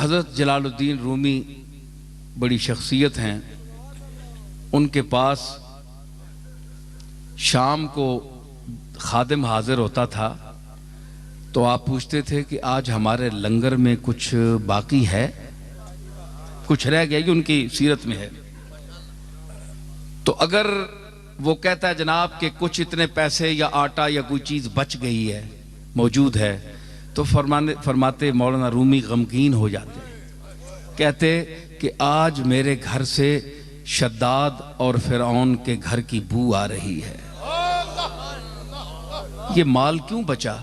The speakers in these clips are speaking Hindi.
हज़रत जलालुद्दीन रूमी बड़ी शख्सियत हैं। उनके पास शाम को खादिम हाजिर होता था तो आप पूछते थे कि आज हमारे लंगर में कुछ बाकी है, कुछ रह गया, कि उनकी सीरत में है। तो अगर वो कहता है जनाब कि कुछ इतने पैसे या आटा या कोई चीज़ बच गई है, मौजूद है, तो फरमाते मौलाना रूमी गमगीन हो जाते, कहते कि आज मेरे घर से शद्दाद और फिरौन के घर की बू आ रही है, ये माल क्यों बचा?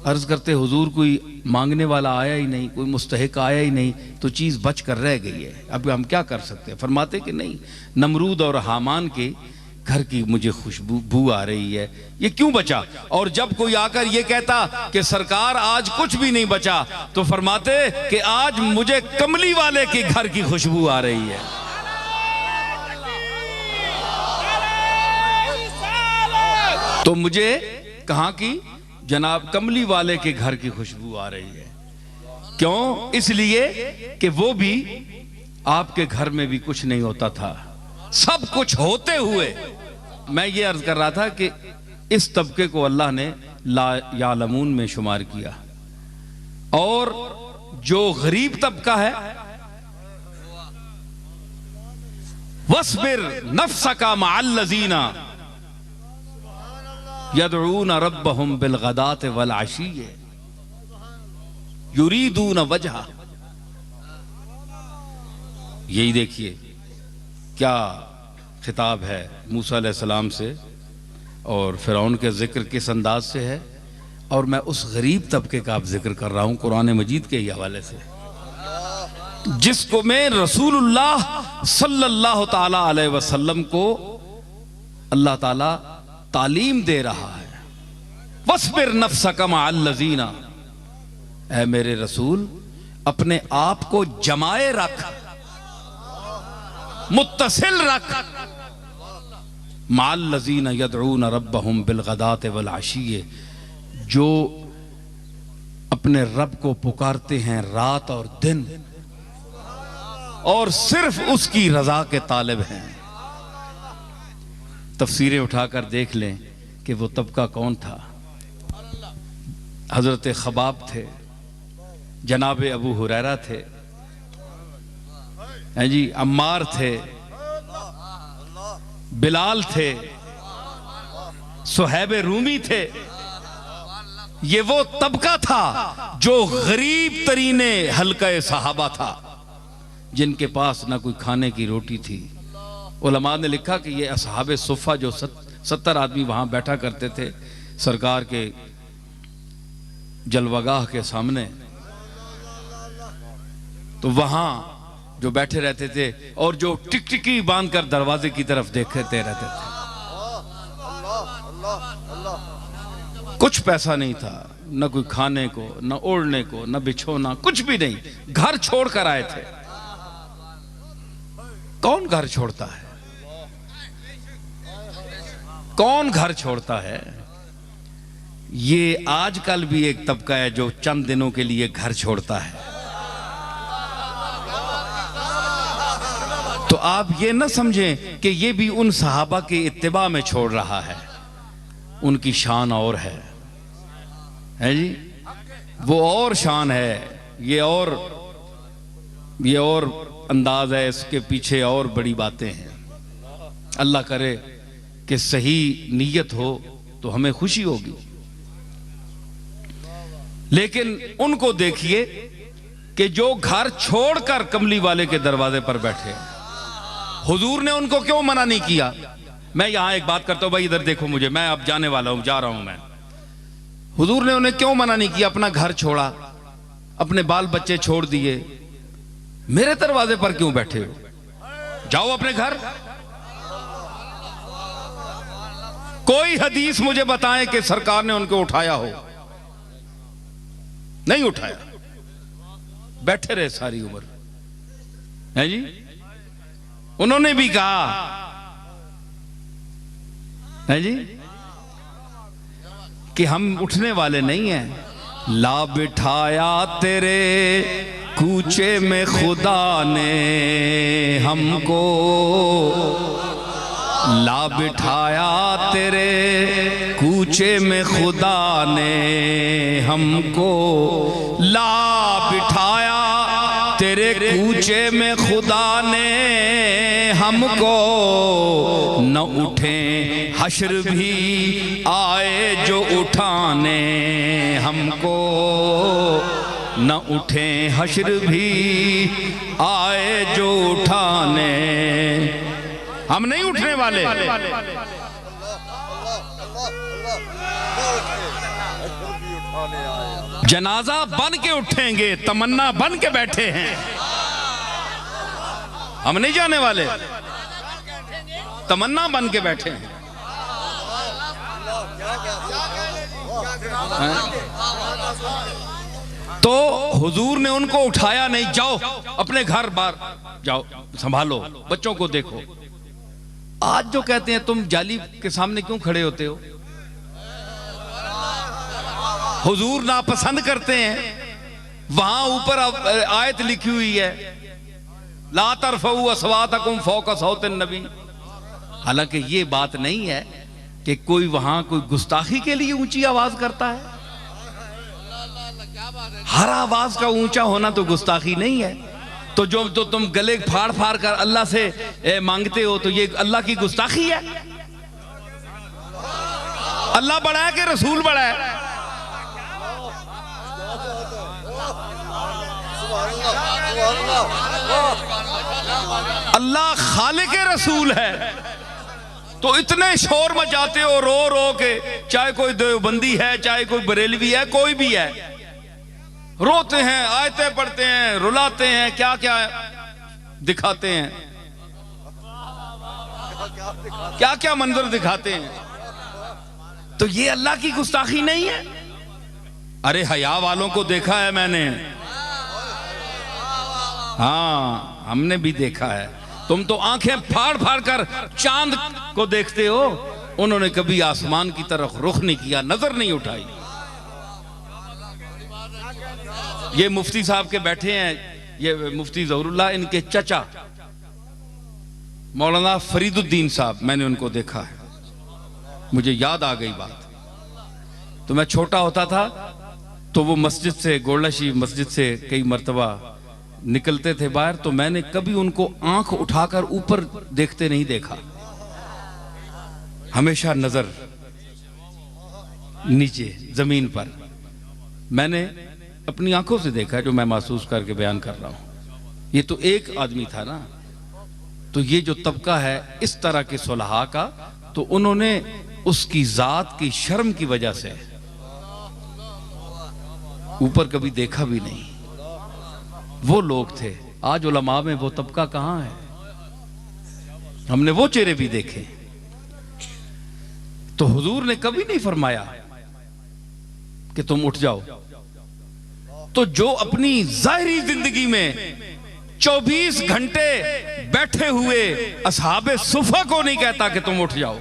अर्ज करते हुजूर कोई मांगने वाला आया ही नहीं, कोई मुस्तहिक आया ही नहीं, तो चीज़ बच कर रह गई है, अब हम क्या कर सकते हैं? फरमाते कि नहीं, नमरूद और हामान के घर की मुझे खुशबू आ रही है, ये क्यों बचा? और जब कोई आकर ये कहता कि सरकार आज कुछ भी नहीं बचा, तो फरमाते कि आज मुझे कमली वाले के घर की खुशबू आ रही है। तो मुझे कहाँ की? जनाब कमली वाले के घर की खुशबू आ रही है। क्यों? इसलिए कि वो भी आपके घर में भी कुछ नहीं होता था, सब कुछ होते हुए। मैं ये अर्ज कर रहा था कि इस तबके को अल्लाह ने ला यालमून में शुमार किया, और जो गरीब तबका है, वस्बिर नफ्सका मअल्लज़ीना यदऊन रब्बहुम बिलगदात वल अशीय्य युरीदून वजहा। यही देखिए क्या खिताब है मूसा अलैहिस्सलाम से, और फिरौन के जिक्र किस अंदाज से है, और मैं उस गरीब तबके का अब जिक्र कर रहा हूं कुरान मजीद के ही हवाले से, जिसको मैं रसूलुल्लाह सल्लल्लाहु ताला अलैहि वसल्लम को अल्लाह ताला तालीम दे रहा है। वस्बिर नफ्सका मअल्लज़ीना, ऐ मेरे रसूल अपने आप को जमाए रख, मुत्तसिल रख, मअल्लज़ीना यदऊन रब्बहुम बिलगदात वल अशीय्य, जो अपने रब को पुकारते हैं रात और दिन, और सिर्फ उसकी रजा के तालिब हैं। तफसीरें उठाकर देख लें कि वो तबका कौन था। हजरत खबाब थे, जनाब अबू हुरैरा थे, हैं जी, अम्मार थे, बिलाल थे, सुहैब रूमी थे। ये वो तबका था जो गरीब तरीने हल्का सहाबा था, जिनके पास ना कोई खाने की रोटी थी। उलमा ने लिखा कि ये असहाबे सुफ़ा जो 70 आदमी वहां बैठा करते थे सरकार के जलवागाह के सामने, तो वहां जो बैठे रहते थे और जो टिकटिकी बांधकर दरवाजे की तरफ देखते रहते थे। कुछ पैसा नहीं था, न कोई खाने को, न ओढ़ने को, न बिछोना, कुछ भी नहीं, घर छोड़कर आए थे। कौन घर छोड़ता है? कौन घर छोड़ता है? ये आजकल भी एक तबका है जो चंद दिनों के लिए घर छोड़ता है। तो आप ये ना समझें कि ये भी उन सहाबा के इत्तिबा में छोड़ रहा है, उनकी शान और है जी, वो और शान है, ये और अंदाज है, इसके पीछे और बड़ी बातें हैं। अल्लाह करे कि सही नीयत हो तो हमें खुशी होगी। लेकिन उनको देखिए कि जो घर छोड़कर कमली वाले के दरवाजे पर बैठे, हुजूर ने उनको क्यों मना नहीं किया? मैं यहां एक बात करता हूं भाई, इधर देखो मुझे, मैं अब जाने वाला हूं, जा रहा हूं मैं। हुजूर ने उन्हें क्यों मना नहीं किया? अपना घर छोड़ा, अपने बाल बच्चे छोड़ दिए, मेरे दरवाजे पर क्यों बैठे हो? जाओ अपने घर। कोई हदीस मुझे बताएं कि सरकार ने उनको उठाया हो? नहीं उठाया, बैठे रहे सारी उम्र, है जी। उन्होंने भी कहा, है जी, कि हम उठने वाले नहीं हैं। ला बिठाया तेरे कूचे में खुदा ने हमको ला बिठाया, तेरे कूचे में खुदा ने हमको ला बिठाया, तेरे कूचे में खुदा ने हमको। न उठे हश्र भी आए जो उठाने हमको, न उठे हश्र भी आए जो उठाने। हम नहीं उठने वाले। जनाजा बन के उठेंगे, तमन्ना बन के बैठे हैं। हम नहीं जाने वाले, तमन्ना बन के बैठे हैं। तो हुजूर ने उनको उठाया नहीं, जाओ अपने घर बार जाओ, संभालो, बच्चों को देखो। आज जो कहते हैं तुम जाली के सामने क्यों खड़े होते हो? हुजूर नापसंद करते हैं। वहां ऊपर आयत लिखी हुई है, ला तरफऊ अस्वातकुम फौका सौतिन नबी। हालांकि ये बात नहीं है कि कोई वहां कोई गुस्ताखी के लिए ऊंची आवाज करता है। हर आवाज का ऊंचा होना तो गुस्ताखी नहीं है। तो जो तो तुम गले फाड़ फाड़ कर अल्लाह से मांगते हो, तो ये अल्लाह की गुस्ताखी है। अल्लाह बड़ा है कि रसूल बड़ा है? अल्लाह खालिक रसूल है, तो इतने शोर मचाते हो रो रो के, चाहे कोई देवबंदी है, चाहे कोई बरेलवी है, कोई भी है, रोते हैं, आयतें पढ़ते हैं, रुलाते हैं, क्या क्या दिखाते हैं, क्या क्या मंजर दिखाते हैं। तो ये अल्लाह की गुस्ताखी नहीं है? अरे हया वालों को देखा है मैंने, हाँ हमने भी देखा है। तुम तो आंखें फाड़ फाड़ कर चांद को देखते हो, उन्होंने कभी आसमान की तरफ रुख नहीं किया, नजर नहीं उठाई। ये मुफ्ती साहब के बैठे हैं, ये मुफ्ती ज़हरुल्लाह, इनके चचा मौलाना फरीदुद्दीन साहब, मैंने उनको देखा है, मुझे याद आ गई बात। तो मैं छोटा होता था तो वो मस्जिद से, गोलशी मस्जिद से कई मर्तबा निकलते थे बाहर, तो मैंने कभी उनको आंख उठाकर ऊपर देखते नहीं देखा, हमेशा नजर नीचे जमीन पर। मैंने अपनी आंखों से देखा, जो मैं महसूस करके बयान कर रहा हूं। ये तो एक आदमी था ना, तो ये जो तबका है इस तरह के सुलहा का, तो उन्होंने उसकी जात की शर्म की वजह से ऊपर कभी देखा भी नहीं। वो लोग थे। आज उलमा में वो तबका कहां है? हमने वो चेहरे भी देखे। तो हुजूर ने कभी नहीं फरमाया कि तुम उठ जाओ। तो जो अपनी जाहिरी जिंदगी में 24 घंटे बैठे हुए असहाबे सुफा को नहीं कहता कि तुम उठ जाओ।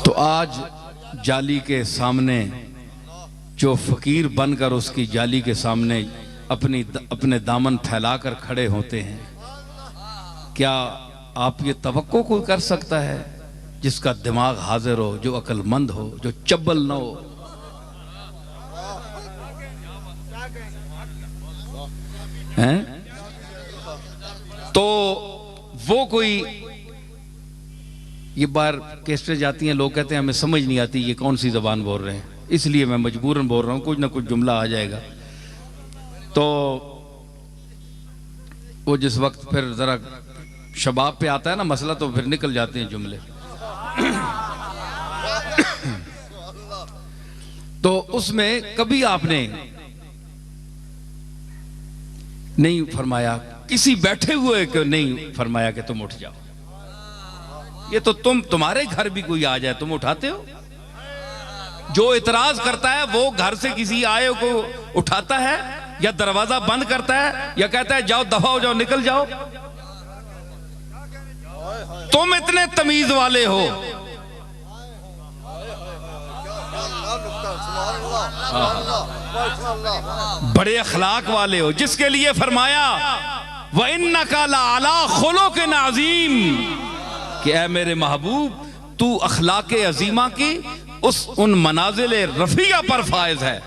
तो आज जाली के सामने जो फकीर बनकर उसकी जाली के सामने अपने दामन फैलाकर खड़े होते हैं, क्या आप ये तवक्को कोई कर सकता है जिसका दिमाग हाजिर हो, जो अक्लमंद हो, जो चब्बल न हो? हैं? तो वो कोई, ये बार कैसे जाती हैं, लोग कहते हैं हमें समझ नहीं आती ये कौन सी जबान बोल रहे हैं, इसलिए मैं मजबूरन बोल रहा हूं, कुछ ना कुछ जुमला आ जाएगा। तो वो जिस वक्त फिर जरा शबाब पे आता है ना मसला, तो फिर निकल जाते हैं जुमले। तो उसमें कभी आपने नहीं फरमाया, किसी बैठे हुए को नहीं फरमाया कि तुम उठ जाओ। ये तो तुम्हारे घर भी कोई आ जाए तुम उठाते हो? जो इतराज करता है वो घर से किसी आए को उठाता है, या दरवाजा बंद करता है, या कहता है जाओ दफा हो जाओ, निकल जाओ। तुम इतने तमीज वाले हो, बड़े अखलाक वाले हो, जिसके लिए फरमाया व इन्नका लअला खुलुक़िन अज़ीम कि ऐ मेरे महबूब तू अखलाक अजीमा की उन मनाजिल रफिया पर फायज है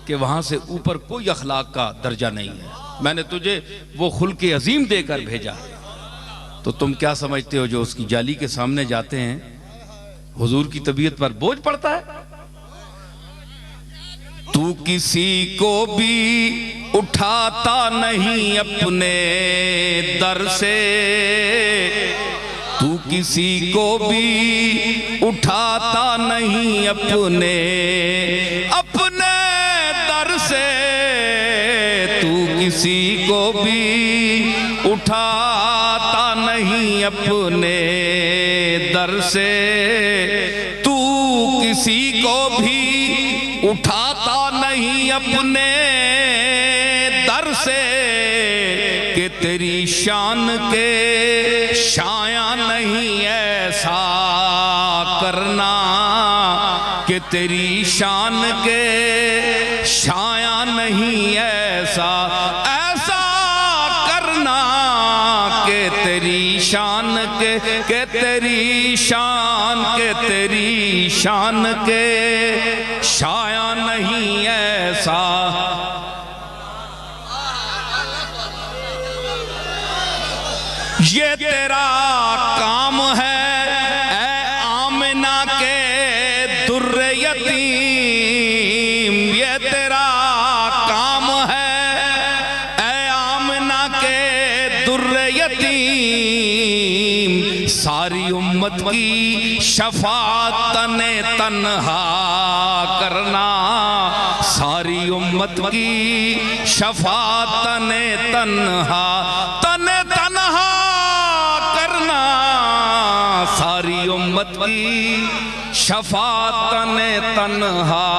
कि वहां से ऊपर कोई अखलाक का दर्जा नहीं है। मैंने तुझे वो खुल्क़ अजीम देकर भेजा। तो तुम क्या समझते हो जो उसकी जाली के सामने जाते हैं हुजूर की तबीयत पर बोझ पड़ता है? तू किसी को भी उठाता नहीं अपने दर से, तू किसी को भी उठाता नहीं अपने दर से, तू किसी को भी उठाता नहीं अपने दर से, तू किसी को भी उठाता नहीं अपने दर से कि तेरी शान के शाया नहीं ऐसा करना, कि तेरी शान के शाया नहीं ऐसा करना, कि तेरी शान के तेरी शान के शाया नहीं ऐसा। ये तेरा काम है ऐ आमिना के दुर्रे यतीम, ये तेरा काम है ऐ आमिना के दुर्रे यतीम, सारी उम्मत की शफाअत तने तन्हा करना, सारी उम्मत की शफाअत तने तन्हा करना, सारी उम्मत की शफाअत तन्हा